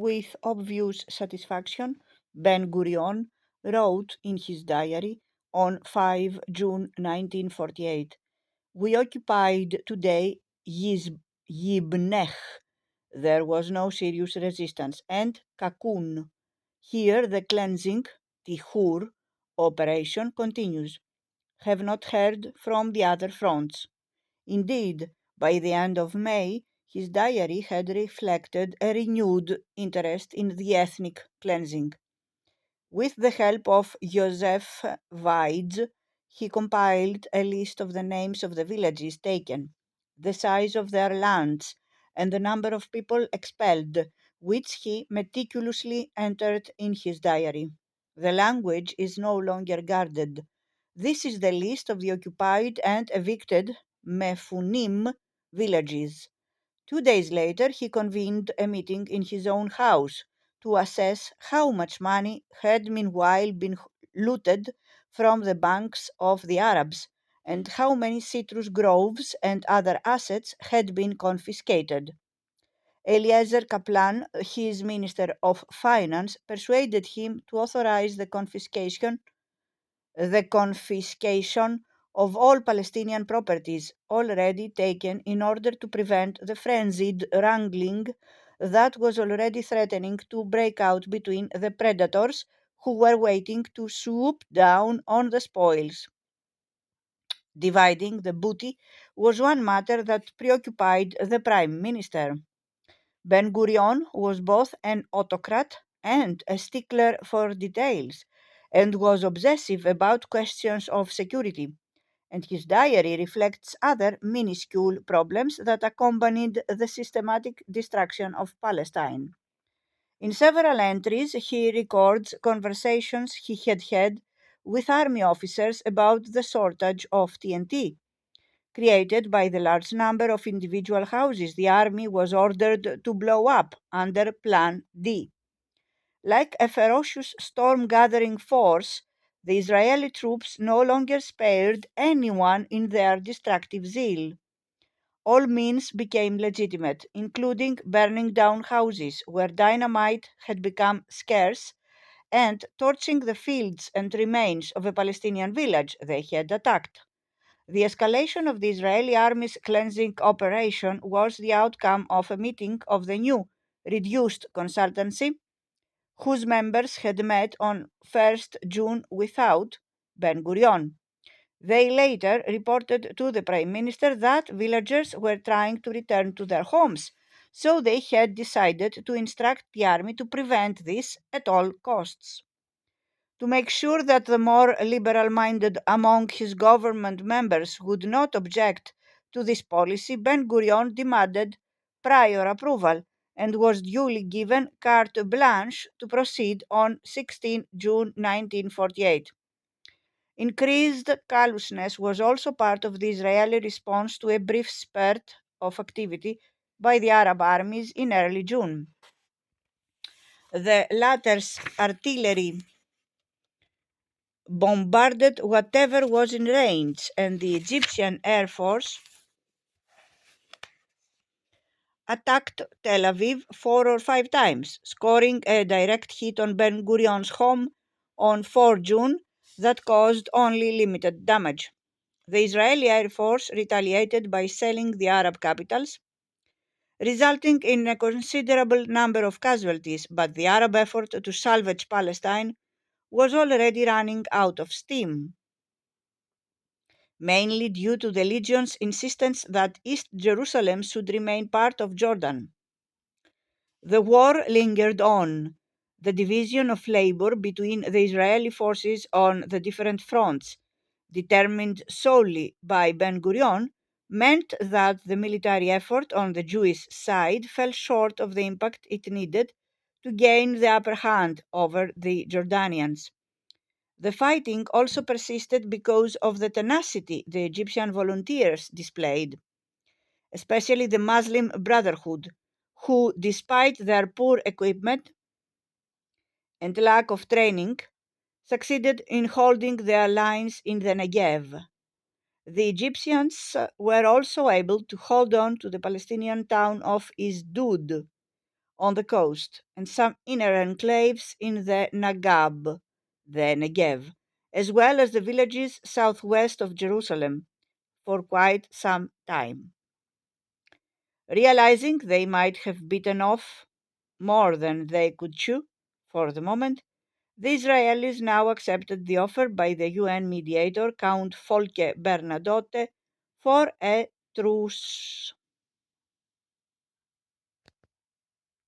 with obvious satisfaction, Ben-Gurion wrote in his diary on 5 June 1948, "We occupied today Yibnech. There was no serious resistance, and Kakun. Here the cleansing, Tihur, operation continues. Have not heard from the other fronts." Indeed, by the end of May, his diary had reflected a renewed interest in the ethnic cleansing. With the help of Joseph Weitz, he compiled a list of the names of the villages taken, the size of their lands, and the number of people expelled, which he meticulously entered in his diary. The language is no longer guarded. This is the list of the occupied and evicted Mefunim villages. 2 days later, he convened a meeting in his own house to assess how much money had meanwhile been looted from the banks of the Arabs and how many citrus groves and other assets had been confiscated. Eliezer Kaplan, his Minister of Finance, persuaded him to authorize the confiscation of all Palestinian properties already taken in order to prevent the frenzied wrangling that was already threatening to break out between the predators who were waiting to swoop down on the spoils. Dividing the booty was one matter that preoccupied the Prime Minister. Ben-Gurion was both an autocrat and a stickler for details, and was obsessive about questions of security, and his diary reflects other minuscule problems that accompanied the systematic destruction of Palestine. In several entries, he records conversations he had had with army officers about the shortage of TNT. Created by the large number of individual houses the army was ordered to blow up under Plan D. Like a ferocious storm-gathering force, the Israeli troops no longer spared anyone in their destructive zeal. All means became legitimate, including burning down houses where dynamite had become scarce and torching the fields and remains of a Palestinian village they had attacked. The escalation of the Israeli army's cleansing operation was the outcome of a meeting of the new, reduced consultancy, whose members had met on 1st June without Ben-Gurion. They later reported to the Prime Minister that villagers were trying to return to their homes, so they had decided to instruct the army to prevent this at all costs. To make sure that the more liberal-minded among his government members would not object to this policy, Ben-Gurion demanded prior approval and was duly given carte blanche to proceed on 16 June 1948. Increased callousness was also part of the Israeli response to a brief spurt of activity by the Arab armies in early June. The latter's artillery bombarded whatever was in range, and the Egyptian Air Force attacked Tel Aviv 4 or 5 times, scoring a direct hit on Ben Gurion's home on 4 June that caused only limited damage. The Israeli Air Force retaliated by shelling the Arab capitals, resulting in a considerable number of casualties, but the Arab effort to salvage Palestine was already running out of steam, mainly due to the Legion's insistence that East Jerusalem should remain part of Jordan. The war lingered on. The division of labor between the Israeli forces on the different fronts, determined solely by Ben-Gurion, meant that the military effort on the Jewish side fell short of the impact it needed to gain the upper hand over the Jordanians. The fighting also persisted because of the tenacity the Egyptian volunteers displayed, especially the Muslim Brotherhood, who, despite their poor equipment and lack of training, succeeded in holding their lines in the Negev. The Egyptians were also able to hold on to the Palestinian town of Isdud, on the coast and some inner enclaves in the Negev, as well as the villages southwest of Jerusalem for quite some time. Realizing they might have bitten off more than they could chew for the moment, the Israelis now accepted the offer by the UN mediator, Count Folke Bernadotte, for a truce.